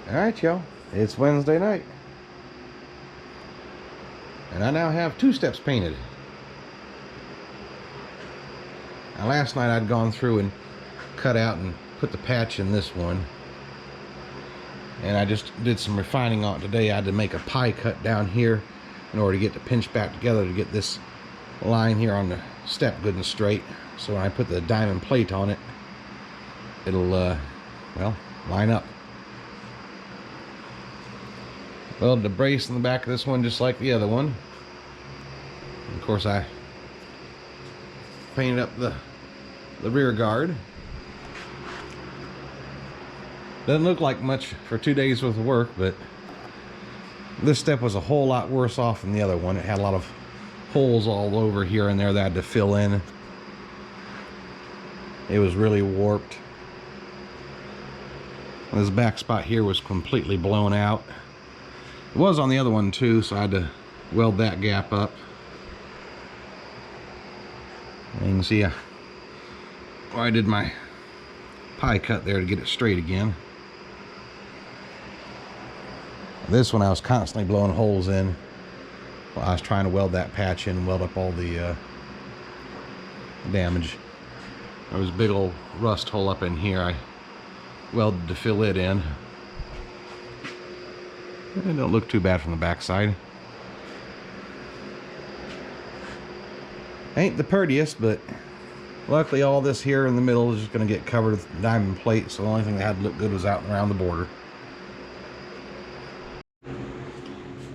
Alright, y'all. It's Wednesday night. And I now have 2 steps painted. Now, last night I'd gone through and cut out and put the patch in this one. And I just did some refining on it today. I had to make a pie cut down here in order to get the pinch back together to get this line here on the step good and straight. So when I put the diamond plate on it, it'll, well, line up. Welded the brace in the back of this one just like the other one. And of course I painted up the rear guard. Doesn't look like much for 2 days worth of work, but this step was a whole lot worse off than the other one. It had a lot of holes all over here and there that I had to fill in. It was really warped. This back spot here was completely blown out. It was on the other one too, so I had to weld that gap up. And you can see where I did my pie cut there to get it straight again. This one I was constantly blowing holes in while I was trying to weld that patch in and weld up all the damage. There was a big old rust hole up in here. I welded to fill it in. It don't look too bad from the backside. Ain't the prettiest, but luckily all this here in the middle is just going to get covered with diamond plate, so the only thing that had to look good was out and around the border.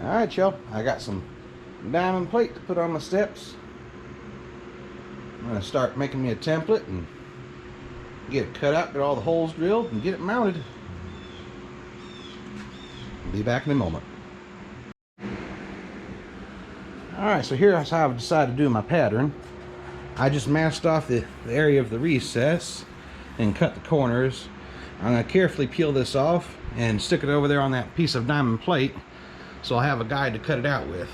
Alright, y'all, I got some diamond plate to put on my steps. I'm going to start making me a template and get it cut out, get all the holes drilled, and get it mounted. I'll be back in a moment. Alright, so here's how I've decided to do my pattern. I just masked off the area of the recess and cut the corners. I'm going to carefully peel this off and stick it over there on that piece of diamond plate so I'll have a guide to cut it out with.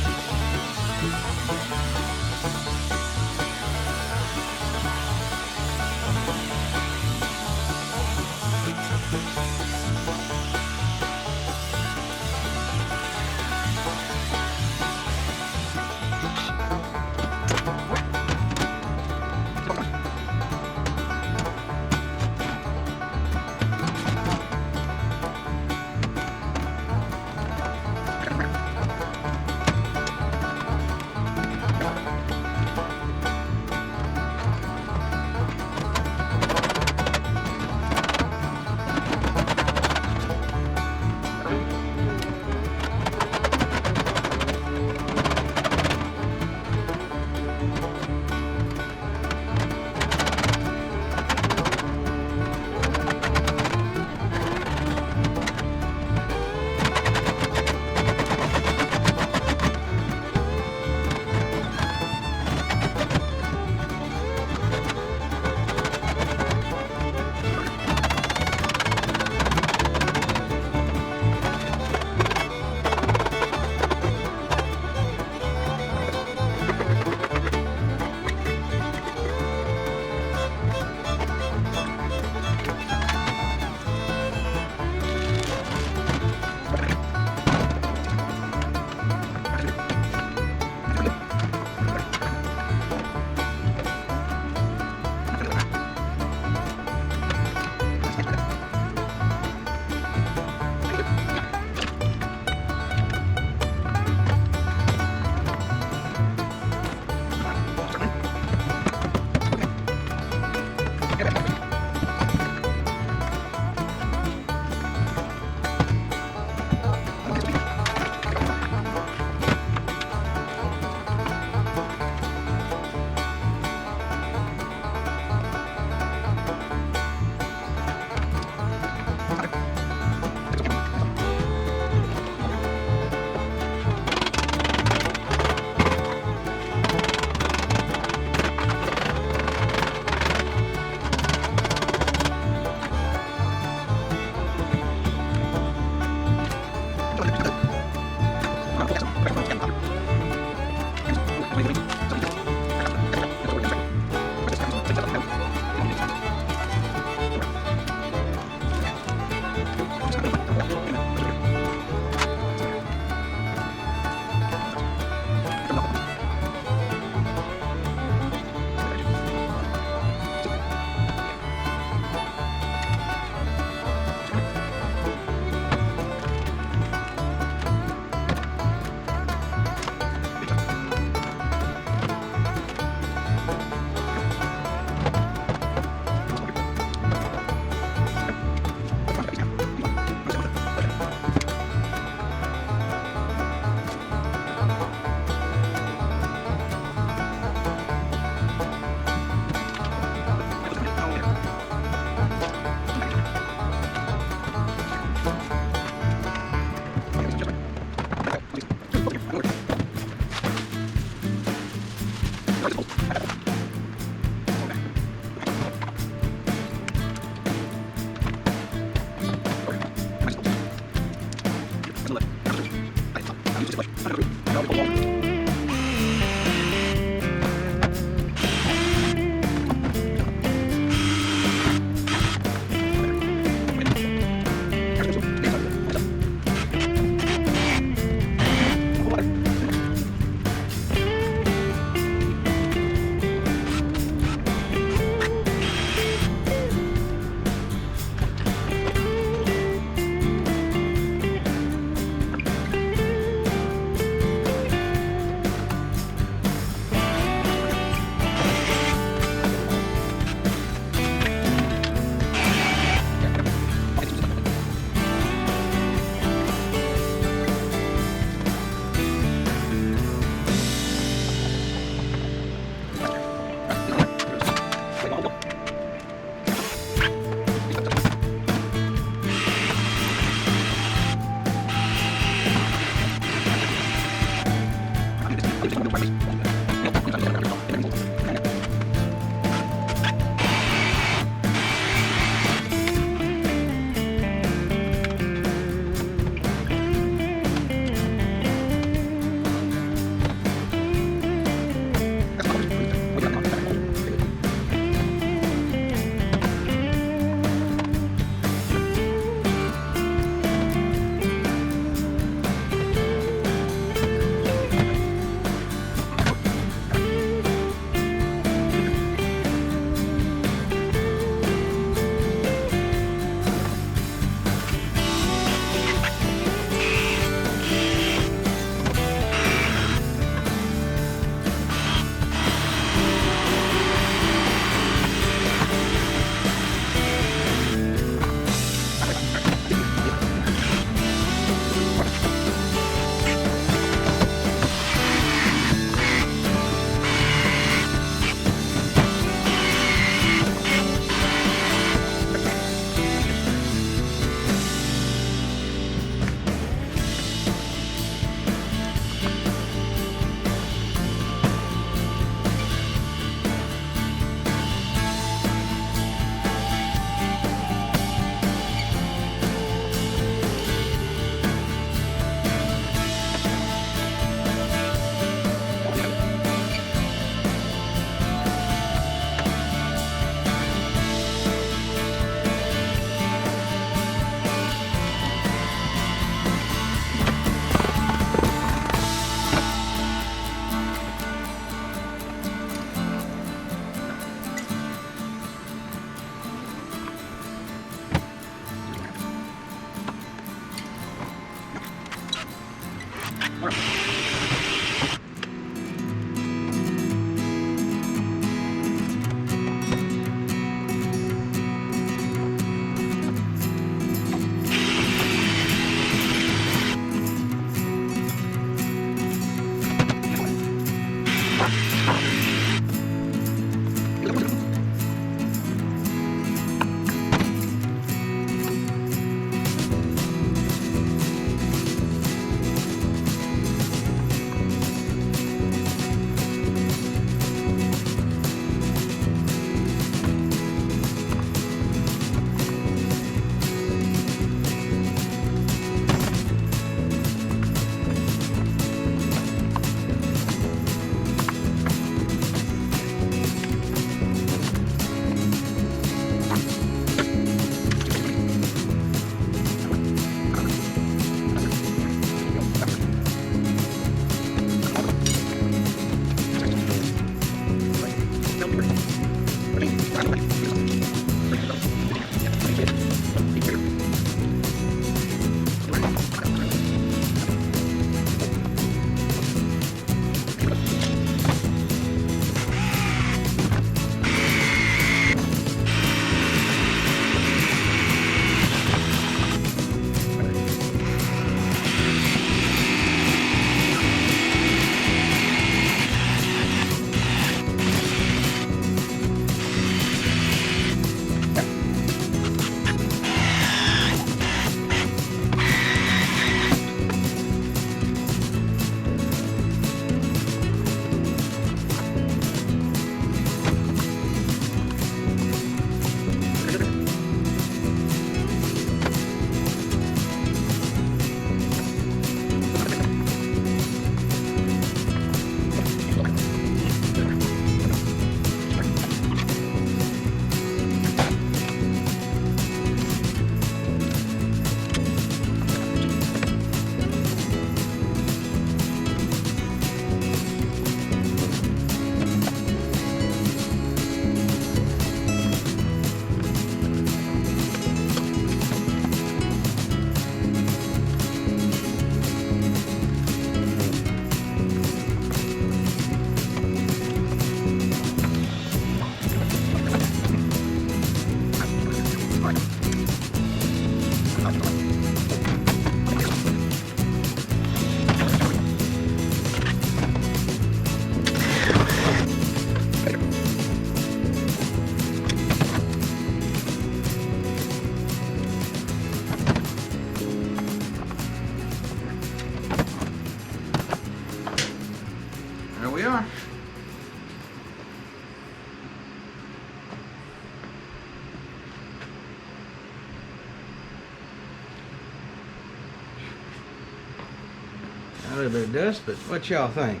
little bit of dust, but what y'all think?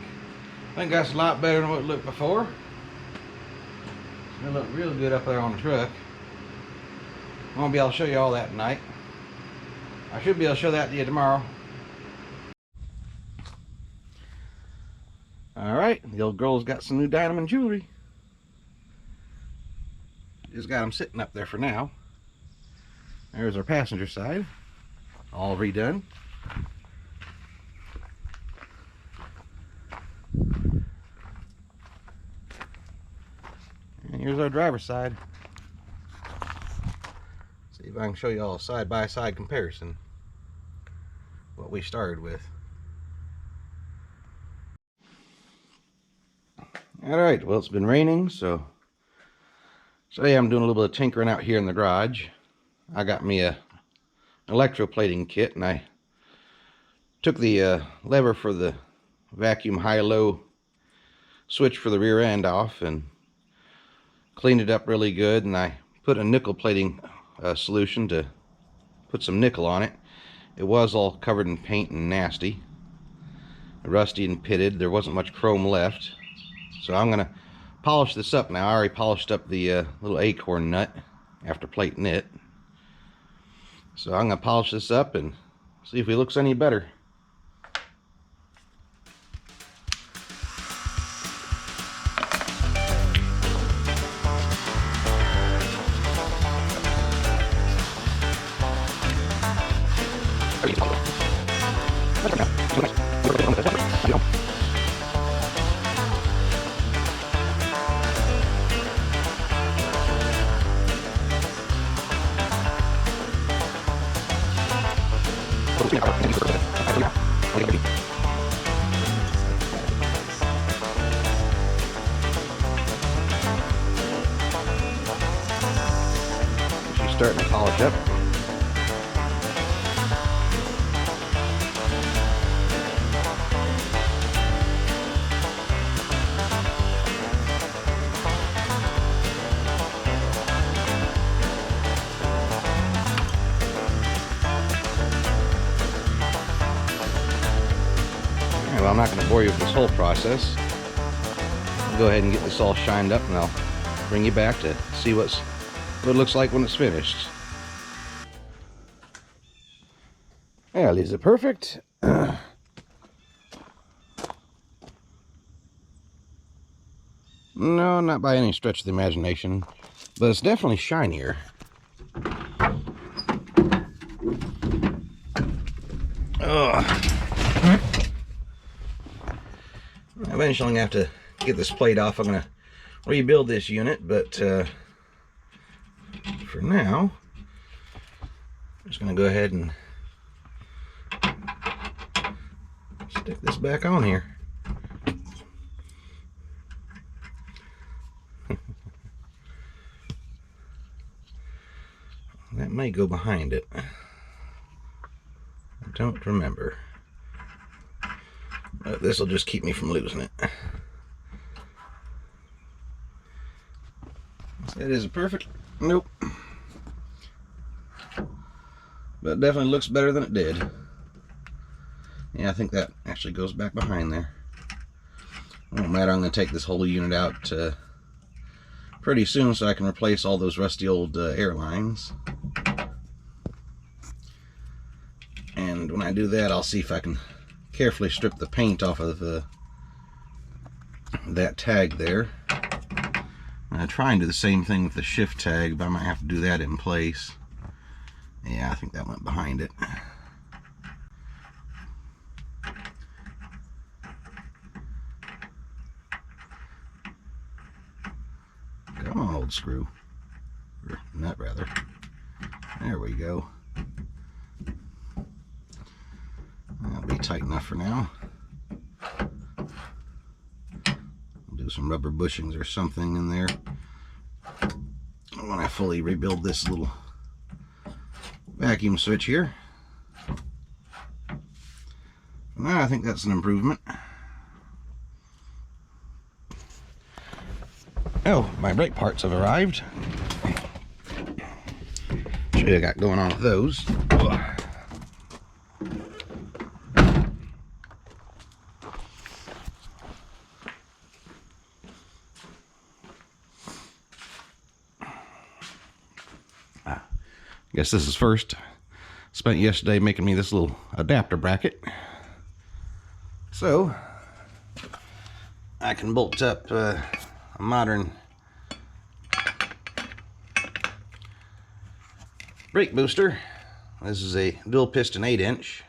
I think that's a lot better than what it looked before. It's gonna look real good up there on the truck. I won't be able to show you all that tonight. I should be able to show that to you tomorrow. Alright, the old girl's got some new diamond jewelry. Just got them sitting up there for now. There's our passenger side, all redone. And here's our driver's side. See if I can show you all a side-by-side comparison. What we started with. Alright, well, it's been raining, so today I'm doing a little bit of tinkering out here in the garage. I got me a electroplating kit, and I took the lever for the vacuum high-low switch for the rear end off and cleaned it up really good, and I put a nickel plating solution to put some nickel on it. It was all covered in paint and nasty, rusty and pitted. There wasn't much chrome left. So I'm going to polish this up now. I already polished up the little acorn nut after plating it. So I'm going to polish this up and see if it looks any better. She's starting to polish up. Well, I'm not going to bore you with this whole process. I'll go ahead and get this all shined up, and I'll bring you back to see what it looks like when it's finished. Well, is it perfect? No, not by any stretch of the imagination, but it's definitely shinier. Ugh. Eventually I'm going to have to get this plate off. I'm going to rebuild this unit, but for now, I'm just going to go ahead and stick this back on here. That may go behind it. I don't remember. But this will just keep me from losing it. It isn't perfect. Nope. But it definitely looks better than it did. Yeah, I think that actually goes back behind there. It won't matter. I'm going to take this whole unit out pretty soon so I can replace all those rusty old air lines. And when I do that, I'll see if I can carefully strip the paint off of that tag there. I'm going to try and do the same thing with the shift tag, but I might have to do that in place. Yeah, I think that went behind it. Come on, old screw. Or nut, rather. There we go. That'll be tight enough for now. Do some rubber bushings or something in there when I fully rebuild this little vacuum switch here. Now I think that's an improvement. Oh, my brake parts have arrived. Show you what I got going on with those. Guess this is first. Spent yesterday making me this little adapter bracket, so I can bolt up a modern brake booster. This is a dual piston 8-inch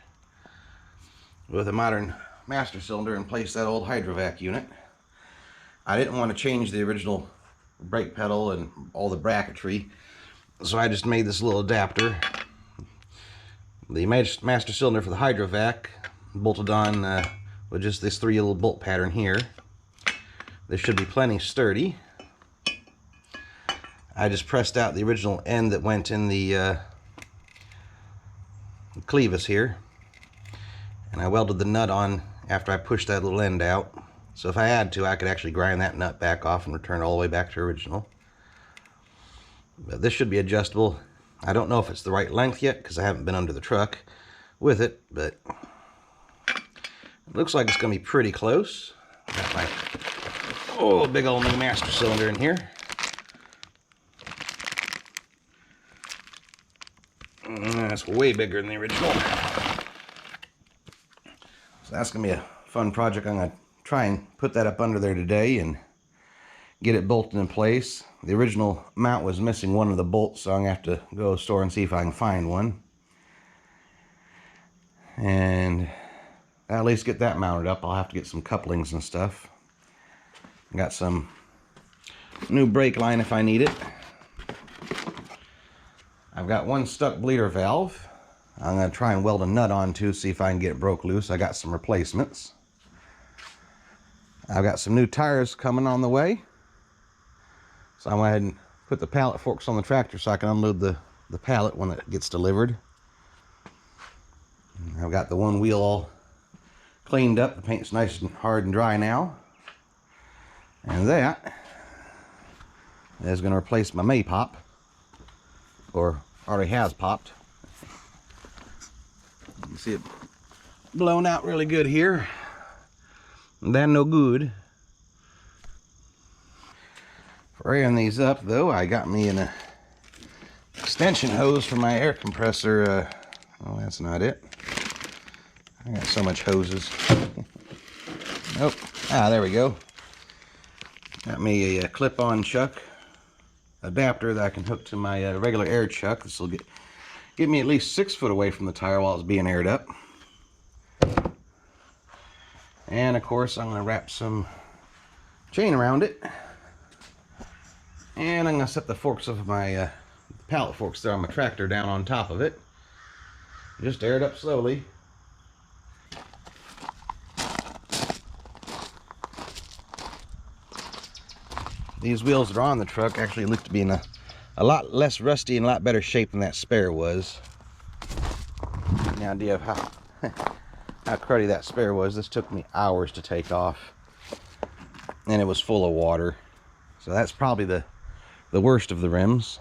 with a modern master cylinder and place that old hydrovac unit. I didn't want to change the original brake pedal and all the bracketry, so I just made this little adapter. The master cylinder for the hydrovac bolted on with just this 3 little bolt pattern here. This should be plenty sturdy. I just pressed out the original end that went in the clevis here, and I welded the nut on after I pushed that little end out. So if I had to, I could actually grind that nut back off and return it all the way back to original. But this should be adjustable. I don't know if it's the right length yet because I haven't been under the truck with it, but it looks like it's going to be pretty close. Got my big old new master cylinder in here. That's way bigger than the original. So that's going to be a fun project. I'm going to try and put that up under there today and get it bolted in place. The original mount was missing one of the bolts, so I'm going to have to go to the store and see if I can find one. And at least get that mounted up. I'll have to get some couplings and stuff. Got some new brake line if I need it. I've got one stuck bleeder valve. I'm going to try and weld a nut on too, see if I can get it broke loose. I got some replacements. I've got some new tires coming on the way. So I'm going to go ahead and put the pallet forks on the tractor so I can unload the pallet when it gets delivered. I've got the one wheel all cleaned up. The paint's nice and hard and dry now. And that is going to replace my May pop, or already has popped. You can see it blown out really good here. That no good. For airing these up though, I got me an extension hose for my air compressor. Oh, that's not it. I got so much hoses. Nope. There we go. Got me a clip-on chuck adapter that I can hook to my regular air chuck. This will get me at least 6 foot away from the tire while it's being aired up. And of course I'm going to wrap some chain around it. And I'm going to set the forks of my pallet forks there on my tractor down on top of it. Just air it up slowly. These wheels that are on the truck actually look to be in a lot less rusty and a lot better shape than that spare was. An idea of how cruddy that spare was. This took me hours to take off, and it was full of water. So that's probably the worst of the rims.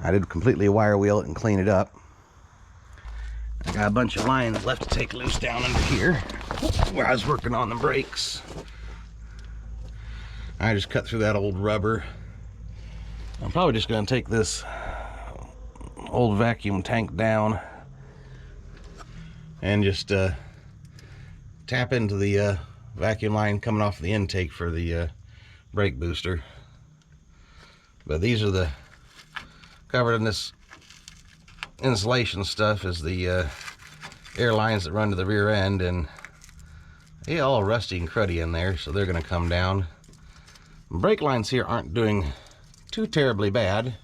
I did completely wire wheel it and clean it up. I got a bunch of lines left to take loose down under here where I was working on the brakes. I just cut through that old rubber. I'm probably just going to take this old vacuum tank down and just tap into the vacuum line coming off the intake for the brake booster. But these are covered in this insulation stuff is the air lines that run to the rear end, and they all rusty and cruddy in there, so they're going to come down. Brake lines here aren't doing too terribly bad.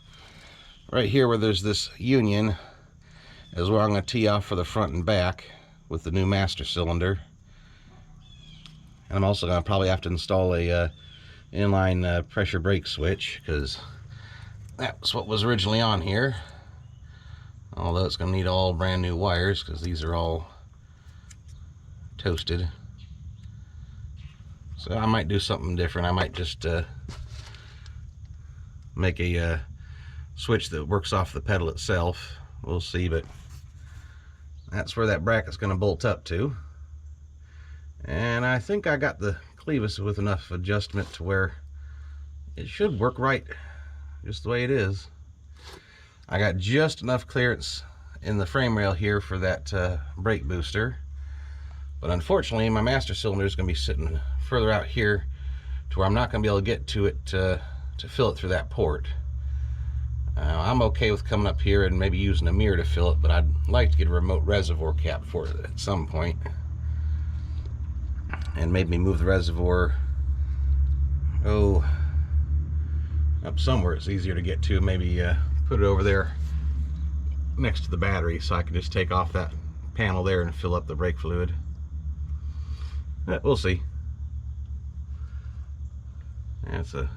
Right here where there's this union is where I'm going to tee off for the front and back with the new master cylinder. And I'm also going to probably have to install a inline pressure brake switch, because that's what was originally on here. Although it's going to need all brand new wires because these are all toasted. So I might do something different. I might just make a switch that works off the pedal itself. We'll see, but that's where that bracket's going to bolt up to. And I think I got the clevis with enough adjustment to where it should work right just the way it is. I got just enough clearance in the frame rail here for that brake booster, but unfortunately my master cylinder is going to be sitting further out here to where I'm not going to be able to get to it to fill it through that port. I'm okay with coming up here and maybe using a mirror to fill it, but I'd like to get a remote reservoir cap for it at some point, and maybe move the reservoir up somewhere it's easier to get to. Maybe put it over there next to the battery so I can just take off that panel there and fill up the brake fluid. We'll see. That's a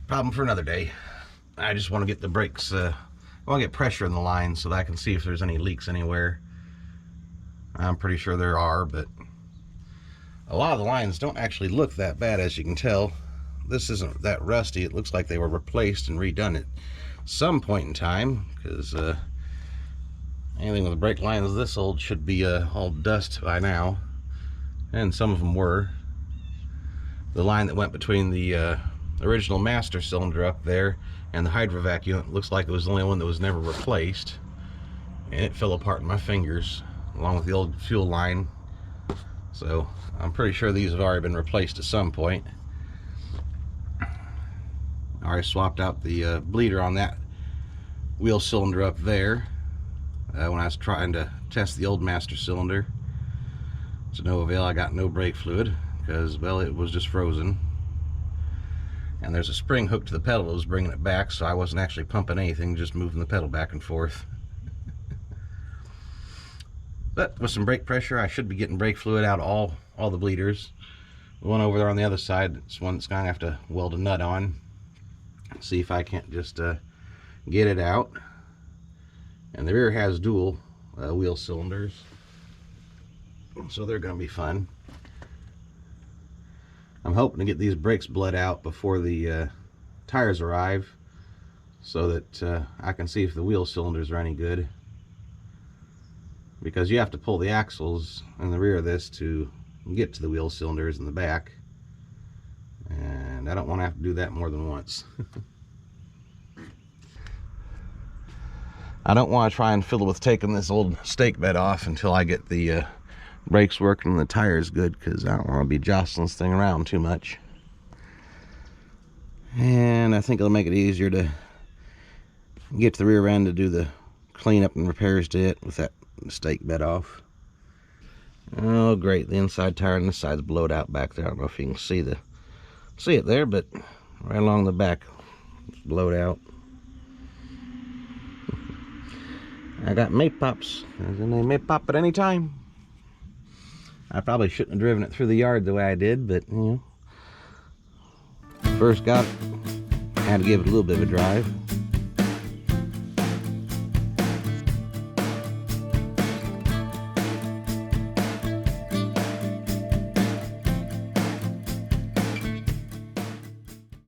problem for another day. I just want to get the brakes, I want to get pressure in the line so that I can see if there's any leaks anywhere. I'm pretty sure there are, but a lot of the lines don't actually look that bad, as you can tell. This isn't that rusty. It looks like they were replaced and redone at some point in time, because anything with brake lines this old should be all dust by now, and some of them were. The line that went between the original master cylinder up there and the hydrovac unit looks like it was the only one that was never replaced, and it fell apart in my fingers along with the old fuel line. So I'm pretty sure these have already been replaced at some point. I already swapped out the bleeder on that wheel cylinder up there when I was trying to test the old master cylinder. To no avail. I got no brake fluid because, well, it was just frozen. And there's a spring hook to the pedal that was bringing it back, so I wasn't actually pumping anything, just moving the pedal back and forth. But with some brake pressure, I should be getting brake fluid out of all the bleeders. The one over there on the other side, it's one that's going to have to weld a nut on. See if I can't just get it out. And the rear has dual wheel cylinders, so they're going to be fun. I'm hoping to get these brakes bled out before the tires arrive, so that I can see if the wheel cylinders are any good, because you have to pull the axles in the rear of this to get to the wheel cylinders in the back, and I don't want to have to do that more than once. I don't want to try and fiddle with taking this old stake bed off until I get the brakes working and the tires good, because I don't want to be jostling this thing around too much. And I think it'll make it easier to get to the rear end to do the cleanup and repairs to it with that stake bed off. Oh great, the inside tire on this side's blowed out back there. I don't know if you can see it there, but right along the back it's blowed out. I got may pops, and they may pop at any time. I probably shouldn't have driven it through the yard the way I did, but you know, first got it, had to give it a little bit of a drive.